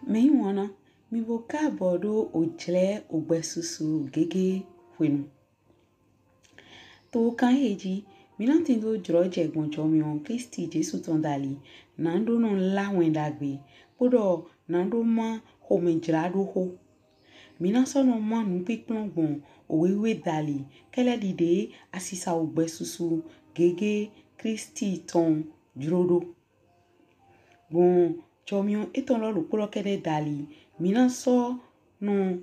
Me wana mi boka bodo ojle ogbesusu gege wenu. To kan heji mi nan tindo droje gonjo mi on Kristi Jesu tondali nando non la wendagbe podo nando ma homenjrado ho. Mi nan sono ma nu pikplon bon owewe dali kele dide asisa ogbesusu gege Kristi ton drodo. Bon chomion eton lo lukolo kede dali mina so no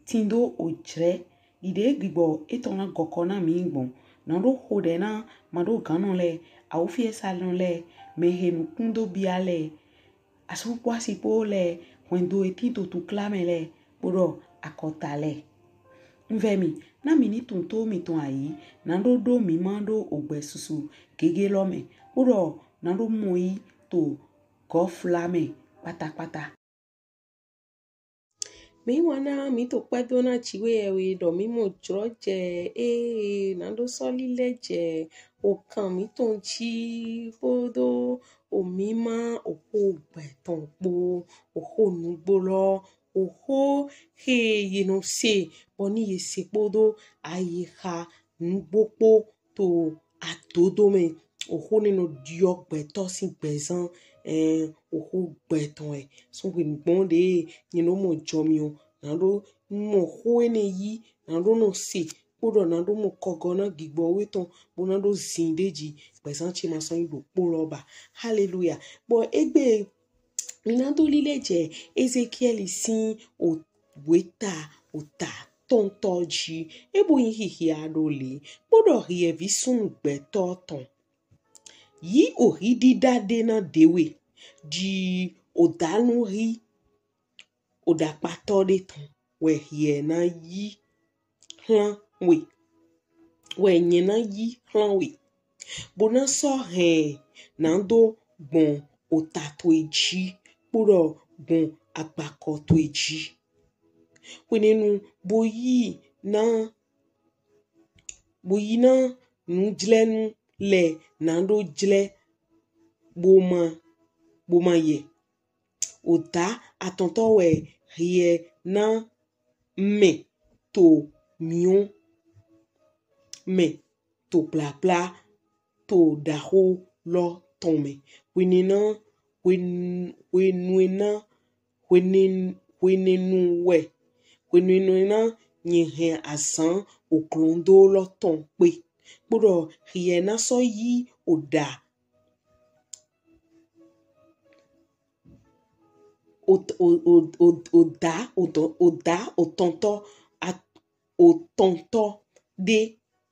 tindo ojre ide gbibo eton na gokona mi bon na do hode na mado ganon le awufie salon le mehenu kundo biale asu kwasi po le wendo etito tu klame le podo akota le mvemi na mini tunto mi ton ayi na do mi mando ogbesusu gege lome podo na do moi to go flame pata. Mi wana mi to kwedo na chiwe ewe do mi mo droje nando soli leje o kan mi ton chi podo o mima o ho beton po o ho nugbolo o ho he yeno se boni yese podo aye ha nugbopo to atodo me o ho nino diok beto si bezan o ho beton so we bonde yeno mo jomio nando mo ho ene yi nando no se podo nando mo kogona gigbo weton bo nando zindeji bezan chi maso ibo poloba hallelujah bo egbe nando lileje Ezekiel sin o weta o ta tontoji ebo hihi adole podo hie visun gbeto ton yi o hidida de na dewe di odanu ri odapato de ton we hie na yi hlan we nye na yi hlan we bona so he nando bon otato eji podo bon agbako to eji wenenu boyi na nu jlenu le nando jle boma ye oda atonto we hie na me to mion me to bla to daho lo tome wenenu na nyehe asan oklondo lo ton pe podo hie na so yi oda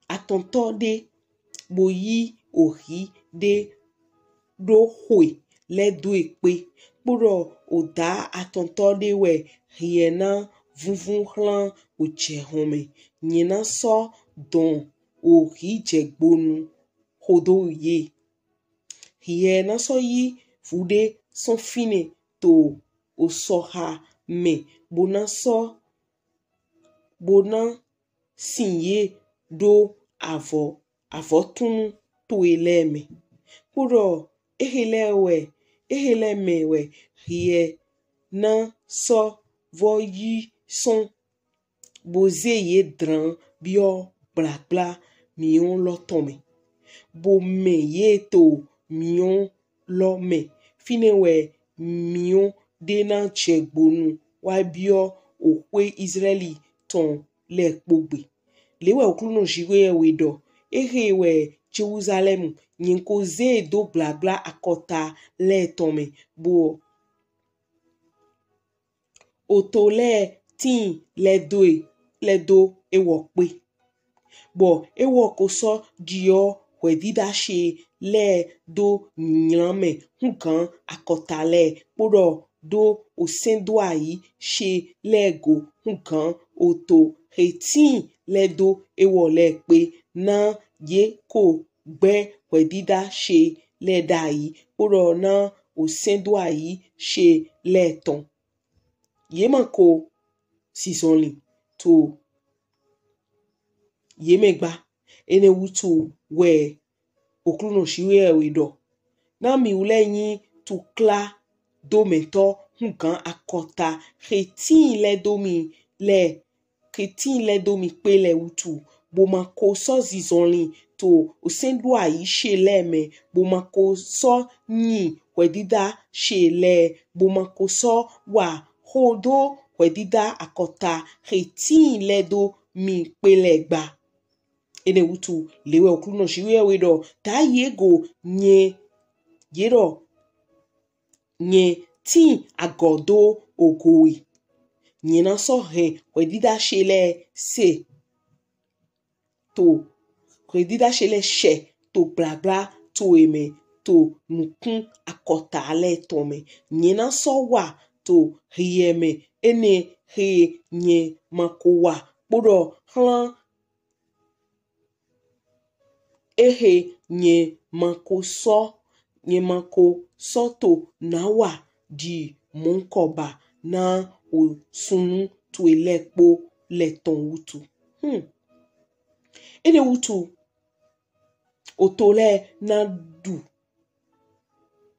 atonto de boyi ohi de do hwe le do epe podo oda atonto de we hiena vuvun hlan oje home nyina so don ohi jegbonu hodo ye hiena so yi fude son fine to osoha me bona sinye do avotunu to eleme podo eheleme we hie na so voyi son boze ye dran bio bla mion lo tome bo me ye to mion lo me fine we mion de na chegbonu wa bio okwe Israeli ton le pogbe lewe okluno jiwe we do we Jerusalem nyinko ze do bla akota le tome bo oto le tin le do ewo pe bo ewo ko so dio wedida she le do nyame nkan akota le podo do osendo ayi she lego nkan oto hetin le do ewo le pe na ye ko gbe wedida she le dai podo na osendo ayi she le ton yemako sisonli to yemegba ene wutu we okluno shiwe we do na mi ulenyi to kla do mento hugan akota retin le domi le retin le domi pe le utu bomako so zizonli to osendua yi shele me bomako so ni wedida shele bomako so wa hodo wedida akota retin le do mi pelegba ene utu lewe okruno shiwe wedo ta yego nye yero nye ti agodo ogoi nyina so he wedida shele se to wedida shele she to blabla to eme to nukun akota ale to me nyina so wa to hieme ene he nye makowa bodo hlan ehe nye mako soto na wa di monkoba na osunu to elepo leton utu ene utu otole na du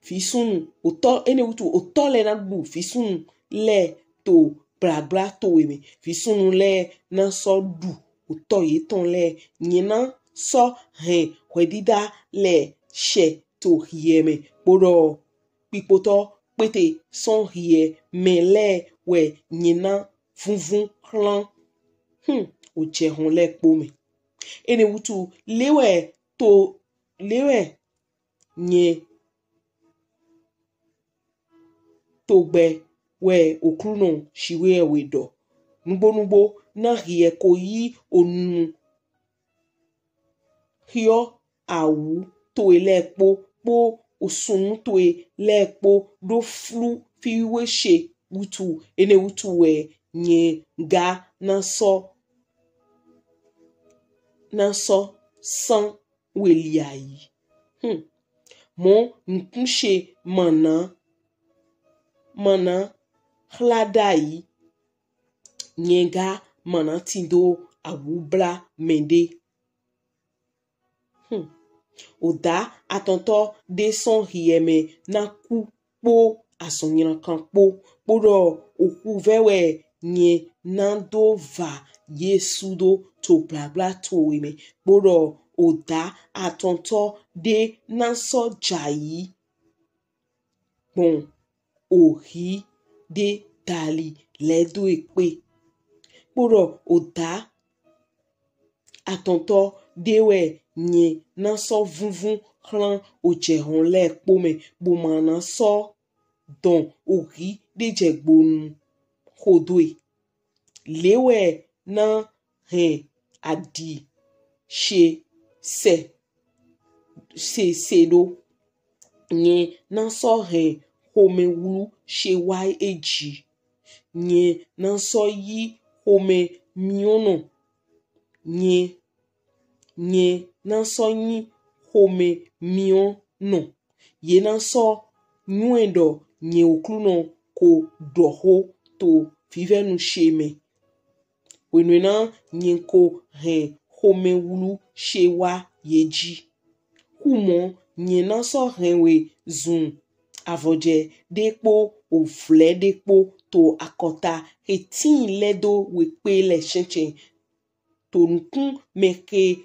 fisunu oto ene utu otole na du fisunu le to blabla to eme fisunu le na so du oto yeton le nyina so he wedida le she to hieme bodo pipoto pete son hie mele we nyina vunvun hlan o je hon le pome ene wutu lewe nye to gbe we okruno shiwe wedo nugbo na hie ko yi onu hio awu to elepo po osunu to elepo do flu fiwe she wutu ene wutu we nye ga na so san weliayi mo nkunche mana hladai nyega mana tindo awubla mende oda atonto de son hieme na ku po asonyira kan po podo oku vewe nye nando va yesudo to blabla to eme podo oda atonto de nanso jayi bon ohi de dali ledo ekpe podo oda atonto dewe nye nanso vunvun hlan ojehon le pome bomana so don ohi de jegbonu hodwe lewe na he adi she se do nye nanso he home wulu she wai eji nye nanso yi home miono nye nanso yi home miono ye nanso nuendo nye okruno ko doho to vivenu sheme wenwena nye ko he home wulu shewa yeji humo nye nanso henwe zun avoje depo ofle depo to akota etin ledo wepe le chenchen to nkun meke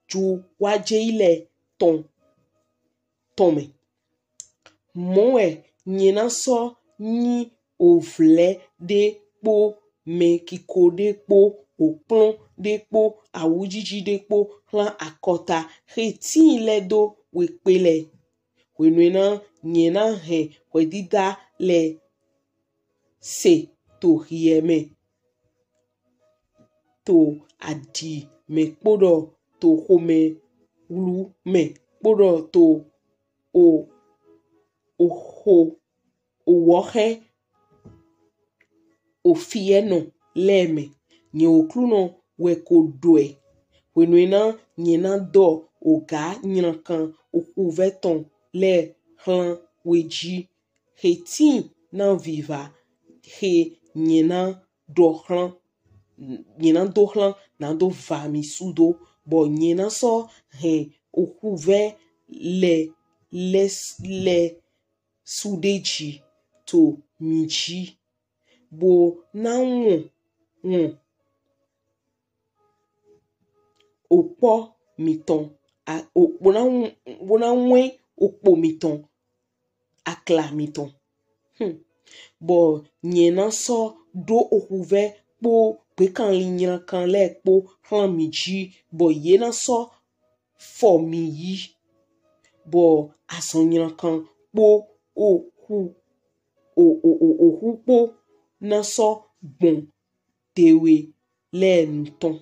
juwaje ile tome moe nyina so ni ofle depo mekiko depo oplon depo awujiji depo hlan akota etin ledo wepele wenwena nyina he wedida le se to hieme to adi me kpodo to home wulu me kpodo to owohe ofieno leme nye okruno weko doe wenwena nyina do oga nyina kan okuveton le hlan weji hetin na viva he nyina do hlan na do vami sudo bo nyina so he okuve le sudeji to michi bo na opo miton bo na nwe opo miton akla miton bo nyena so do okuve po pe kan linya kan le po han miji bo yena so for mi yi bo asonya kan po ohu po na so bon dewe le nton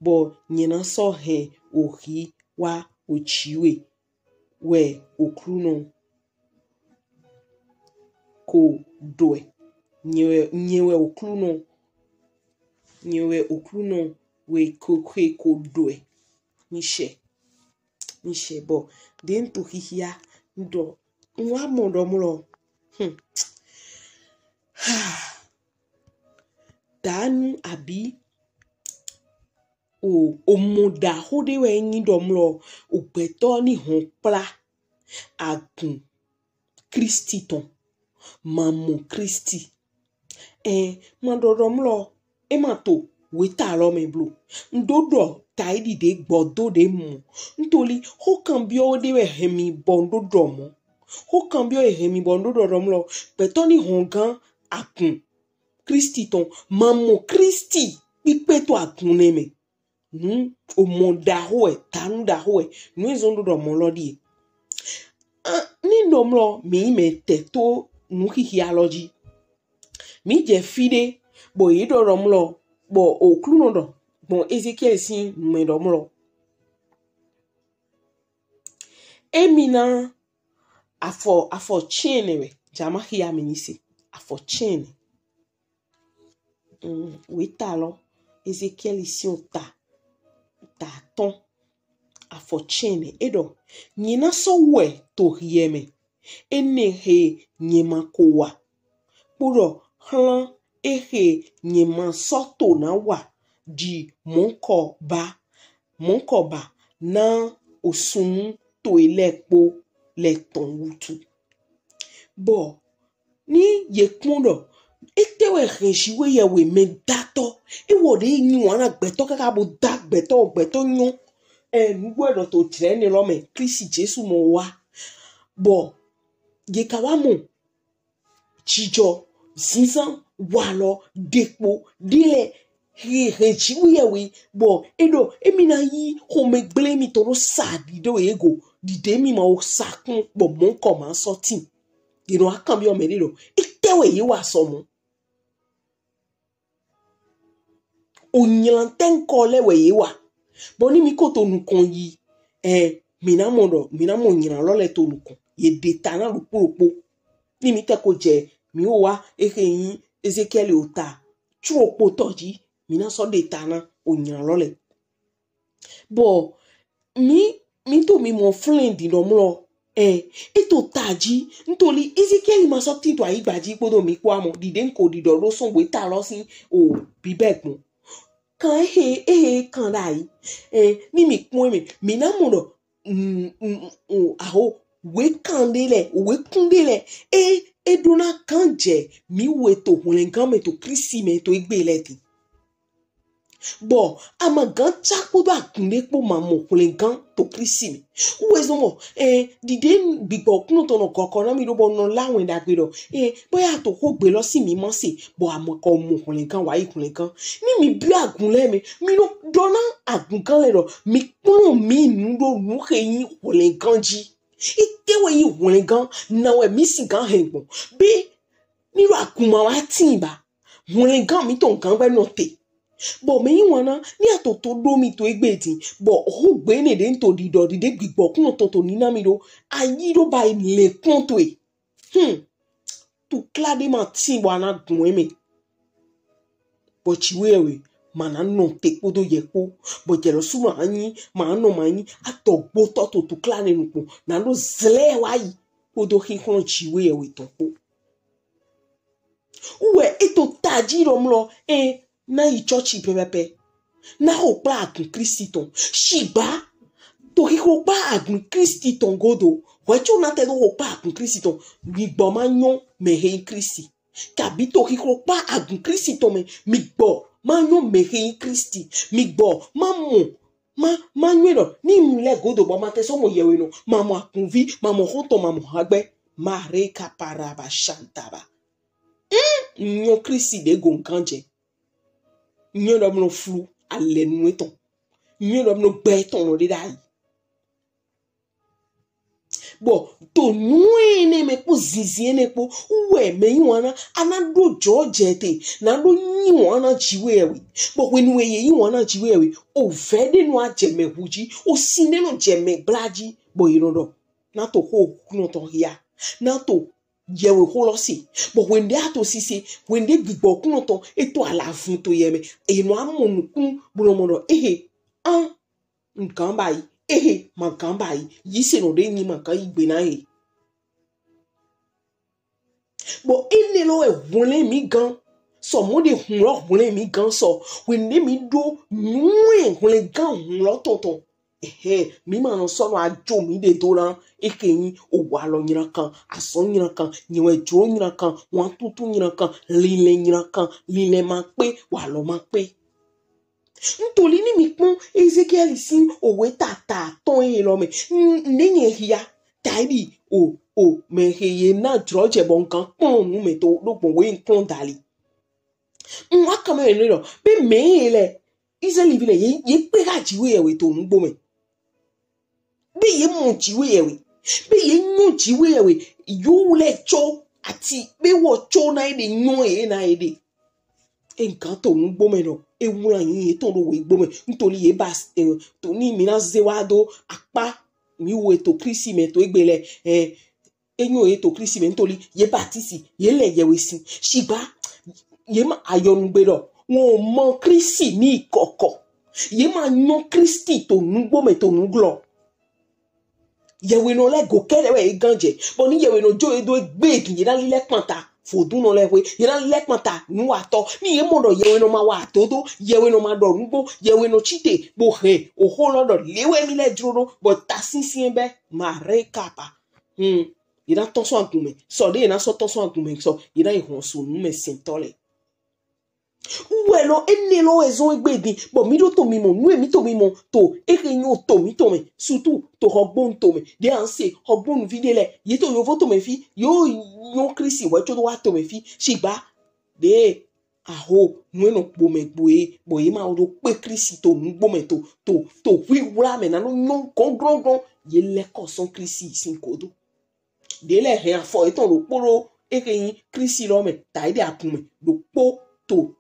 bo nyena so he ohi wa ochiwe we okruno ko doe nyewe okruno we ko doe mishe bo den to hihia ndo nwa mondo mlo dan abi o moda hode we yin domlo ogbeto ni hon pla agun Kristi ton mamu Kristi mandodomlo emato weta lo me blu ndodo taidi de gbodo de mu ntoli ho kan bi o de we hemi bondo domo ho kan bi o hemi bondo domlo petoni hongan akun Kristi ton mamu Kristi pipe to akun neme o monda ho tanu da ho no izondo domo lodi ni domlo mi me teto nuhihialogy mi je fide bo yido domlo bo okluno do bo Ezekiel sin me domlo emina afo chenwe jama hiya minisi afo chen witalo Ezekiel sin ta ton afo chen edo nyina so we to hieme ene he nyema kowa puro hlan ehe nyema soto na wa di monkoba na osun to ilepo le ton wutu bo ni yekmundo etewe renjiwe yewe me dato e wo de yin wana gbeto kaka bo da gbeto nyon ngwedo to trene lo me Kristi Jesu mo wa bo ye kawamo chijo zinzan walo depo dile renjiwe bo edo emina yi home glemi toro sadi do ego dide mi ma o sakun bo mon koma sorti dino akambi o meriro itewe yi wa somo onyanten kole we yi wa boni mi ko to nukon yi mina mo nyina lole to nukon ye detana lupopo ni mi te ko je mi o wa ehin Ezekiel ota chuopo toji mina so detana o nyina lole bo mi to mi mo friend no mlo eto taji ntoli Ezekiel ma so tin to ayi gbaji podo mi kwa mo dide nko dido lo son we ta lo sin o bibek mo kan kan dai ni mi kun mi na mo do aho we kundele eduna kanje mi we to hulengan me to Kristi me to igbeleti bo amagan chapo ba kunde po mamo hulengan to Kristi me uwezo mo dide bigbo kunu to no kokona mi do bo no lawin da gbe do boya to ko gbe lo si mi mo se bo amako mo hulengan wa hulengan ni mi bi agun le mi no dona agun kan le do mi kun mi nudo nu heyin hulengan ji itewe yi hulengan na we mi si gan hengbon bi ni ro akuma wa timba hulengan mi to nkan gbe no te bo me yin wana ni atoto do mi to egbeti bo o gbe ne de nto dido de gbigbo kun to ni na mi do ayi do ba ile kun to tu klade ma tin wana gun eme bo chiwewe mana no te kodo yepo bo jelo suma anyi ma no manyi atogbo to tu klane nupo na lo zle wa yi kodo hikon chiwewe to po uwe eto tajiro mlo na i church pepepe na o pa agun Kristi ton shiba to ki ko pa agun Kristi ton godo wecho na te do pa agun Kristi ton mi gbo ma nyon me he Kristi kabi to ki ko pa agun Kristi ton me mi gbo ma nyon me he Kristi mi gbo ma nyon ni mi le godo bo ma te so mo yewe no ma mo akunvi ma mo hoto ma mo hagbe ma re kaparaba shantaba nyon Kristi de gon kanje nyon do no flu ale nu eton nyon do no gbe ton no de dai bo to nuene me po ziziene po uwe me yiwana anado jojete na do yiwana jiwewe bo when we yiwana jiwewe o vede no ajeme huji o sine no jeme blaji bo yirodo na to ho kuno to ya na to yewe holosi bo when they ato sisi when they gbigbo kuno to eto alafun to yeme e no amonukun buromodo nkan bayi mankan bayi yise no de ni mankan igbe na he bo ene lo e wole mi gan so mo de hun lo wole mi gan so we ne mi do nwe wole gan hun lo tonton mi ma no so no ajo mi de do ran ekeyin o wa lo nyiran kan aso nyiran kan niwe jo nyiran kan wan tutu nyiran kan lile nyiran kan lile ma pe wa lo ma pe ntoli ni mi pon Ezekiel sin owe tata ton e lo me nenye hia taibi o me heye na droje bon kan pon nu me to lo pon we nton dali nwa kama ene lo be me ele Israeli bi le ye pe ga jiwe ewe to ngbo me be ye mo jiwe ewe be ye nyu jiwe ewe yo le cho ati be wo cho na ide nyu e na ide nkan to ngbo me no ewura yin to lo we gbo me ntori ye ba to ni mi na zewado apa mi wo eto Kristi me to egbele enyo eto Kristi me ntori ye batisi ye le yewe sin shiba ye ma ayonu gbe lo won mo Kristi ni ikoko ye ma nyon Kristi to ngbo me to nglo yewe no le go kere we ganje bo ni yewe no jo edo egbe kin na lile panta fodun no le we na lile panta nu ato ni ye mo do yewe no ma wa todo yewe no ma do ngbo yewe no chite bo he o ho lo do lewe mi le duro bo tasinsin be ma re kapa ira tonso agume so de na so tonso agume so ira ihon so nu me sintole Uwelo enelo ezo egbedi bo mi do to mi mo nu emi to mi mo to ekenyo to mi to me surtout to hogbon to me de anse hogbon videle ye to yo to me fi yo Kristi we to wa to me fi shigba de aho nu eno po me bo ye ma do pe Kristi to nu gbo me to wi wura me na no kon ye le ko son Kristi sin kodo de le he afo eton lo poro ekeyin Kristi lo me taide akun me lo po to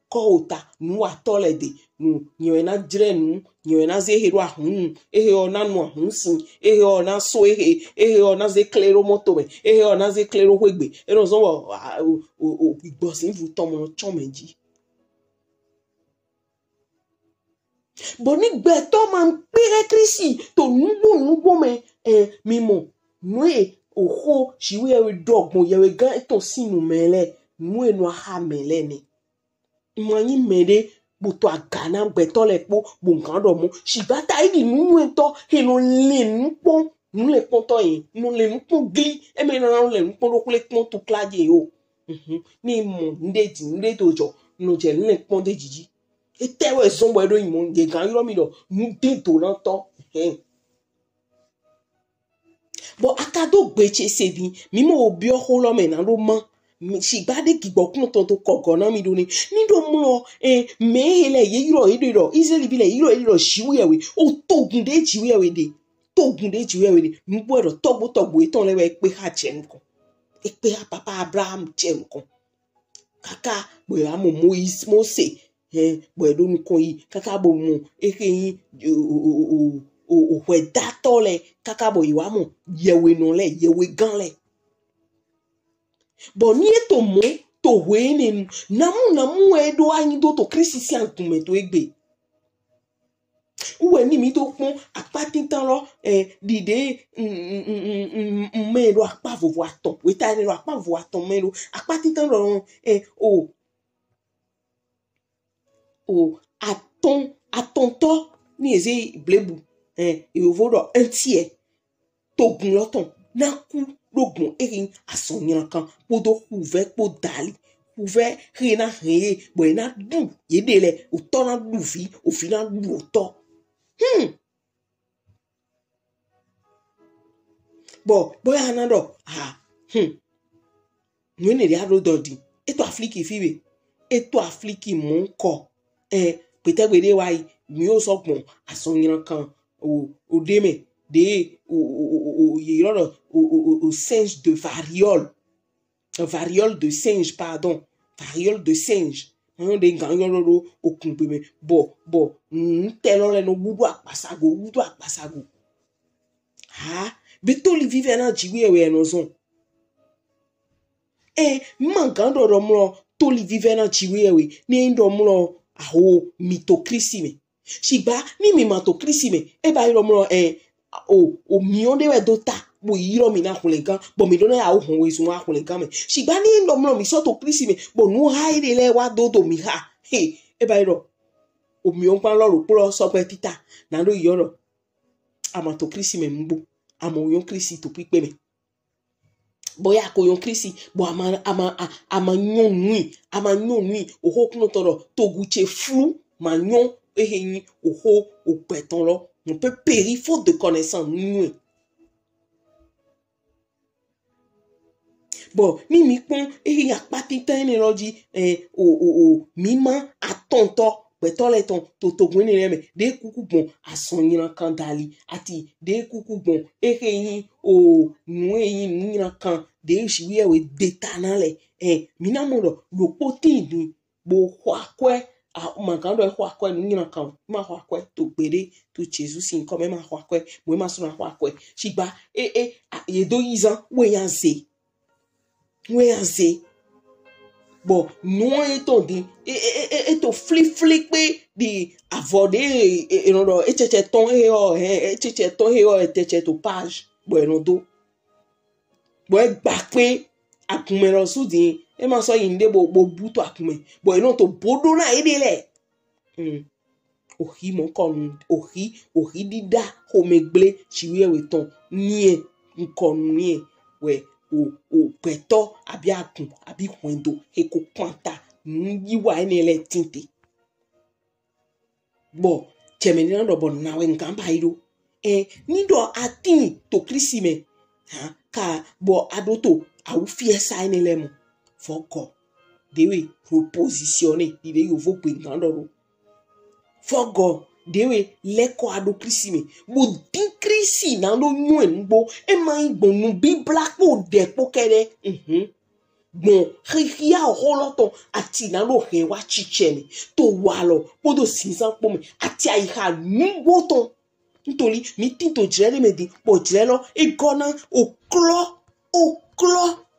kota nu atole de nu nyena jre nu nyena ze hero ahun ona nu ahun sin ona so ona ze klero moto me ona ze klero hwegbe eno zo o igbosin vu tomo chomeji boni gbe to man pere Kristi to nubo me mimo nu oho shiwe we dogbon yewe gan eton sinu mele nu enu aha mele ni mwanyi mede buto agana gbeto le po bunkan do mo shibata idi nu ento heno le npo nu le ponto yin nu le npo gli e me na le npo do kule pon to klaje yo ni mo nde dojo no je le pon de jiji e tewe zombo edo yin mo nge gan yiro mi do nu de do na to bo akado gbeche sebi mi mo obi oholo me na ro mo shigbade gigbokun to kogona mi do ni do mo me hele ye yiro Israeli bi le yiro shiwewe o togun de jiwewe de nbo ero togbo eton lewe pe ha je nkan e pe ha papa Abraham je nkan kaka bo ya mo Mose bo edo nkan yi kaka bo mo ekeyin o we datole kaka bo yiwa mo yewe no le yewe gan le bo ni eto mo to we ni namu edo anyi do to Kristi si antume to egbe uwe ni mi to pon apati tan lo dide me lo apa vovo aton we ta ni lo apa vovo aton me lo apati tan lo aton to ni eze blebu e vodo un tiers togun loton na ku logun erin ason yan kan podo ouvert po dali ouvert rena re bo na du yedele o to na du fi o fi na du o to bo boya na do nwene dia do dodi eto afliki fiwe eto afliki mon ko petegbede wai mi o so pon ason yan kan o deme de au singe de variole de singe pardon variole de singe on de ganyo o kunpe bo telo le no budu akpasago betoli vive na jiwe we no zon mangando do mo toli vive na jiwe we ni ndo mo aho mitocracy me shigba ni mi matocracy me ba iro mo o mion de we dota bo yiro mi na kulenkan bo mi dona ya o hon we sun wa kulenkan me shigba ni ndo mo mi so to krisi me bo nu haide le wa do mi ha ba iro o mion pan lo pro so pe tita na do yoro amato krisi me mbo amo yon krisi to pipe me boya ko yon krisi bo ama nyon nui o ho kuno toro to guche flou ma nyon ehenyi o ho o peton lo on peut périr faute de connaissance nui bon ni mi pon ya patita ni loji mima atonto peton le ton to gwene le me de kuku bon asonyina kan dali ati de kuku bon ehenyi o nui ni na kan de shiwe we detanale mina modo lo poti ni bo kwakwe magando kwakwe ni na kan ma kwakwe to pere to Jesus sin comme ma kwakwe mo ma so na kwakwe shigba ye do yizan we yanze bon non etonde to flip pe di avode no echeche ton echeche to page bueno do bo gba pe akume lo sudi ma so yinde bo buto akume bo eno to bodo na edele ohi mon kon ohi dida homegble chiwe we ton nie nkon nie we o peto abi akun abi kwendo eko kwanta yiwa enele tinte bo chemeni na do bon na we nkan ba iro ni do atin to krisi me ka bo adoto awu fiesa enele mo foko dewe repositionner ide yo vo pe ngandoro fogo dewe leko ado krisi me bo din krisi na no nwen gbo ma igbonu bibla ko de pokere bon ria holoton ati na lo he wa chichene to walo podo sinsan po me ati ai ha nugo ton ntori mi tinto jere me di bo jere lo e gona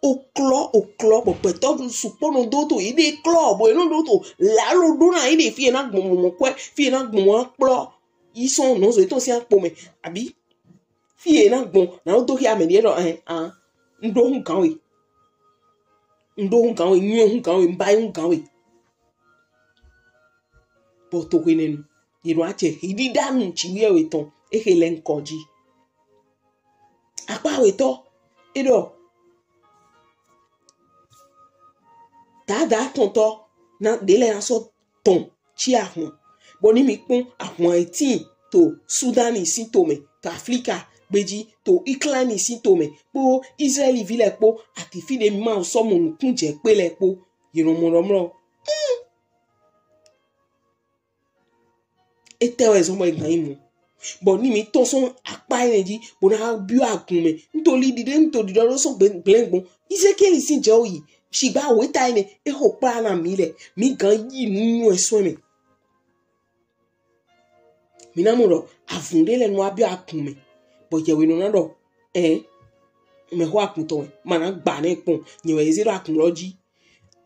oklo bo peto du supono doto ide klo bo eno doto la lo dona ide fi na gbon mo kwe fi na gbon mo klo ison no so to si apo me abi fi na gbon na o do ki amede ro ndo hun kan we nyu hun kan we mbai hun kan we bo to kwe nenu iro ache idi danu chiwe we ton ehele nkoji apa we to edo dada tonto na dele aso ton chi ahun boni mi pon ahun eti to Sudan si to me to Africa beji to Ukraine si to me po Israel vile po ati fi de ma so mo kunje pele po yiromo etewe zo mo igaimu boni mi to son apa energy bona bi akun me ntori dide so gbengbon Ezekiel si je oyi shigba weta ine ho pa na mi le mi gan yi ninu eso mi na mo ro avunde le no abi akun mi bo je we no na do me ho akun to mana gba na ipon ni we zero akun loji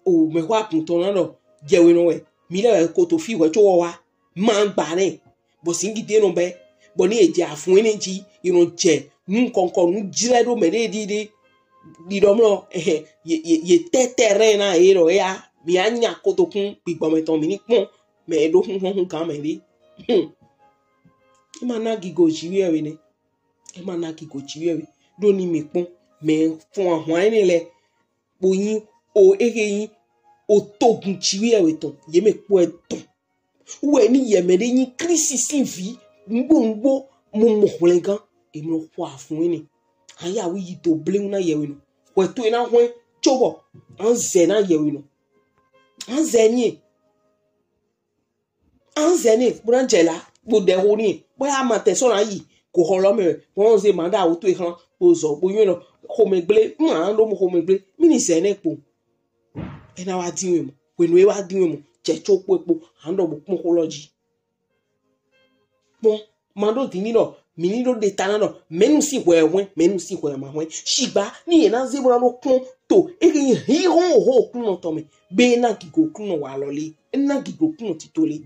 o me ho akun to na do je we no we mi le ko to fi we to wa ma gba na bo singide no be bo ni eje afun energy iro je nu konkon nu jire do me de didomlo ye terrain na ero ya mi anya kotokun pigbometon mi ni pon me do hun kan me ri imana gigo jiwe we ni e ma na ki go chiwe do ni me pon me fun ahwan ni le boyin o egeyin o togun chiwe ton ye me po e ton we ni ye me de yin krisi sin vi ngbo mo mo hlengan e mo kwa fun ni aya wi yi to blin na ye we no we to na hwen chobo an ze na ye we no an ze ni buran jela bo de ho ni boya ma te so na yi ko ho lo me won se ma da o to e kan o zo bo yin no ko me gble ma lo mo ko me gble mi ni se ne po e na wa dinwe mo we no e wa dinwe mo je chopo epo an do bo pon ko loji bon ma do dini no mi ni do de tana no menu si we ma hwen shiba ni e na ze bo na lo kun to e kin hi ho kun no to me be na ki go kun no wa lo le na ki go kun ti to le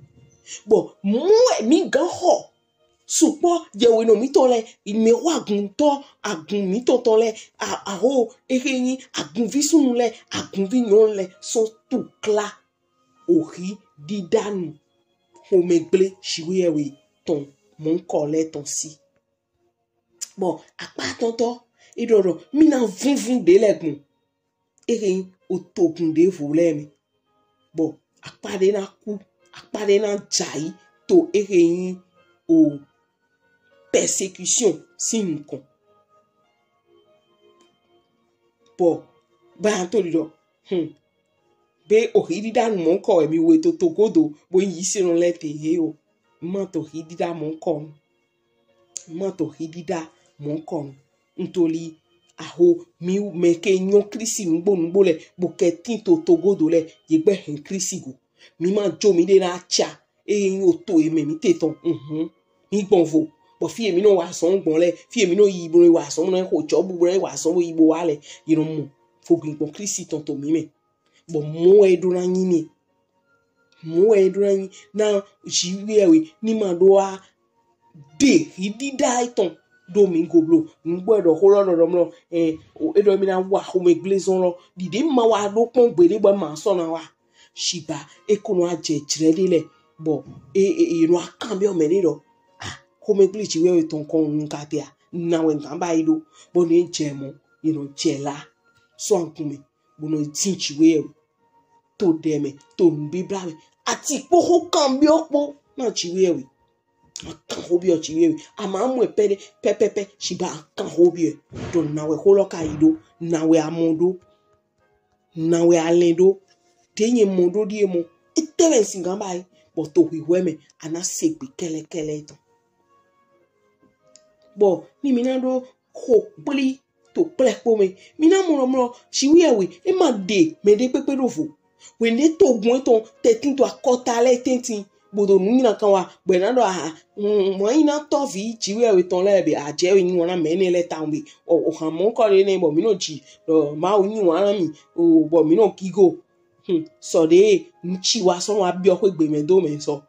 bon mu mi gan ho supo je we no mi to le me wa gun to agun mi to le a ho e kin agun visun le agun vi nyon le so tout cla ori didanu ho me gble shiwe we ton mon collet ton si bon apa tonto idoro mi na vunvun de legun erin otogun de volemi bon apa de na jai to erin o persécution sin kon bon ba to lido be o hidida mon ko emi we to togodo bo yi sinu lete he o ma to hidida mon ko ntoli aho mi meke nyon krisi ngbo le bo ke tin to togodo le yegbe hen krisi go mi ma jo mi de na cha e o to e me mi te ton mi gbonvo bo fi emi no wa son gbon le fi emi no yi bo wa son no ko jo bu wa son bo ibo wa le yiro mu fogun gbon krisi ton to mi me bo mo edura yin na jiwe ni ma do a de hidida iton domingo blo ngbo do ho lo mo edo mi na wa ho me glazon lo dide ma wa do pon gbere gba ma so na wa shiba ekono aje jirede le bo iro akan bi o me ni do ho me gble jiwe ton kon nka te a na we nkan ba ido bo ni jemo jela so ankume bo no tin jiwe to deme to mbi blawe ati po ho kan bi opo na jiwe kan ho bi o jiwe ama mu pepepe shiba kan ho bi to na we ho lo ka ido na we amodo na we alendo tenye modo die mo itewe singan bai bo to hwiwe me ana segbe kele to bo ni minado ho pli to plepo me mina mo shiwe we e ma de me de pepe rovo we ne to gun ton tetin to akota le tentin bodo nina kan wa gbenado mo ina to vi jiwe we ton le be aje yin wona me ne le town be o han mo ko le ne bo mi no ji ma o yin wona mi o bo mi no kigo so de nchi wa so wa bi o pe gbe me do me so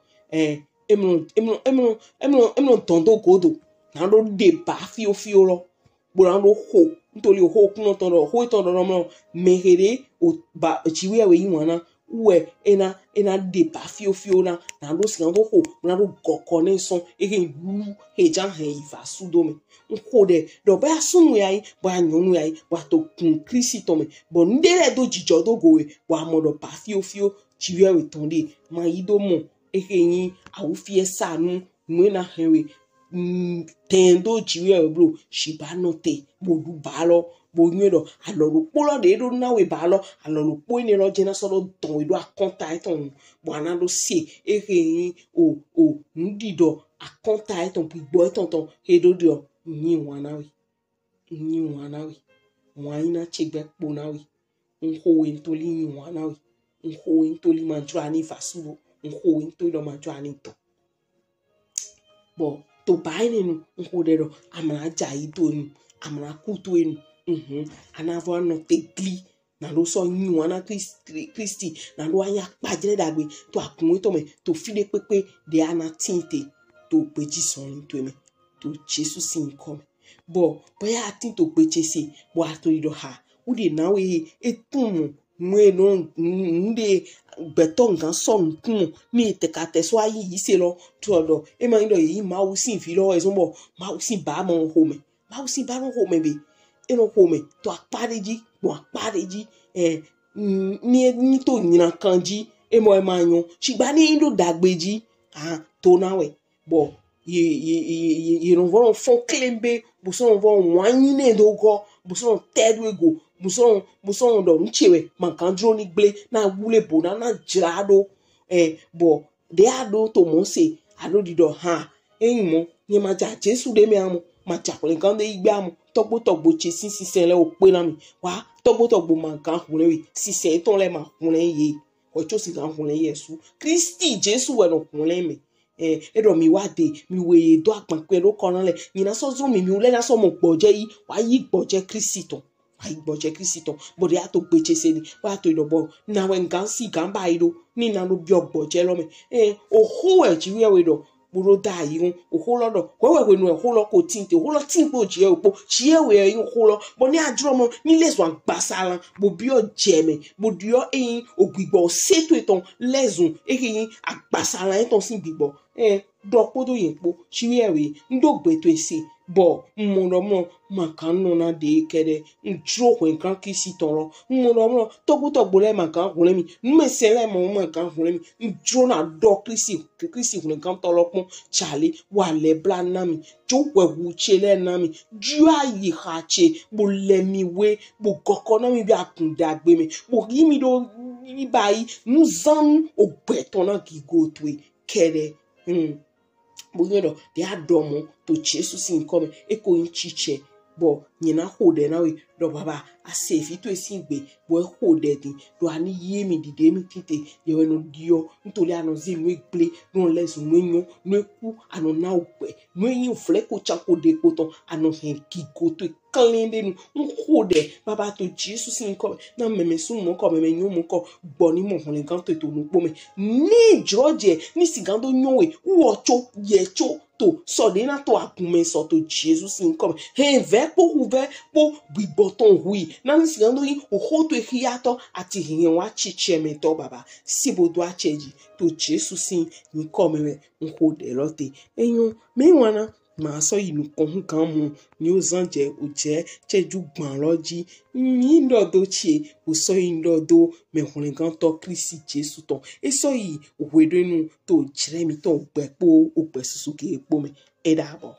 emno ton do godo na do de ba fio lo bo na do ho ntoli ho kun ton do ho ton do mo megere o ba jiwe we yin wona we ena de ba fio na do sin do ho na do goko ne son ru hejan he ifa sudo me nko de do ba sunu yayi ba nyonu yayi ba to kun krisi to me bo ndere do jijo do go we wa mo do ba fio jiwe we ton de ma yido mo yin awu fie sanu mu na hewe tendo jiwe bro shiba no te bo du balo bo nyedo aloro polo de do na we balo aloro po ni lo jena so do ton we do akonta iton bo anado se yin o ndido akonta iton bi bo iton ton he do dio yin wana we wa ina chegbe po na we nho we ntoli yin wana we nho we ntoli manjo ani fasubo nho we ntoli do manjo ani to bo to bai ni nho de do amana jai to ni amana kutu ni anavo no tegli na lo so yin wana Christi na lo anya pajere dagbe to akun to me to fide pepe de ana tinte to peji son to me to Jesus sin come bo boya atin to peche se bo atori do ha u de na we etun mwe no nde beton kan son kun ni tekate so ayi se lo to do e ma ndo yi ma u sin fi lo e so bo ma u sin ba mo ho me ba usi ba no home be e no home to apareji bo apareji ni to nyina kanji e mo e manyo shigba ni ndo dagbeji to nawe bo ye no vont font clembe buson vont wanyine dogo buson tedwego buson do nchewe mankandro ni gble na wule bona na jrado bo de ado to mo se ado dido mo ni ma ja Jesu de mi amu ma ja ko nkan de igbe amu togbo che sisen le o pe na mi wa togbo mankan hunle wi sisen ton le ma hunle ye o cho si kan hunle Yesu Kristi Jesu we no hunle mi edo mi wa de mi we do agban pe ro kan le ni na so mi ule na so mo gboje yi wa yi gboje Kristi ton bode ato gbeche se ni wa to idobo na we ngan si gan ba ido ni na no bi ogboje lo me oho e ji we do buro da yi oho lo do we no oho lo ko tinte oho lo tin po ji e opo ji e we yin oho lo bo ni adro mo ni leso an gbasala bo bi o jeme bo di o ogbigbo seto eton lezun yin agbasala eton sin gbigbo dopo do yin po ji we we ndo gbe to ese bo mo makano na de kede njro ko nkan kisi toro mo togbo le makan hunle mi mmesele mo makan hunle mi njro na do krisi hunle kan tolopon chale wa le blan na mi jo wewu chele na mi ju ayi hache bo le mi we bo koko na mi bi akunde agbe mi bo yi mi do ni bayi nu zan ogbeton na gigo twe kede Boyodo de adomo to Jesu sin come eko inchiche bo nyina hode na we do baba asefi to esingbe bo hode din do ani yemi dide mi tite ye we no dio ntoli ano zinu egble no lesu nwenyo nweku ano na ogbe nwenyo fleko chanko de poto ano hen kigo to kalende nu hode baba to Jesu sin come na meme sun mo ko meme nyu mo ko gbo ni mo hun kan to no po me ni George ni sigando nyowe uocho yecho to so de na to akume so to Jesus sin come he ve po biboton hui na ni sigando yi oho to hiato ati hin wa chiche me to baba sibodo acheji to Jesus sin ni come me hode lote eyun me wana ma so yi nu kohun kan mu ni o zanje o je cheju gban loji mi ndo do che o so yi ndo do me hunle kan to Kristi Jesu ton e so yi o wedo nu to jire mi to gbepo o gbesusu ke epo me e dabo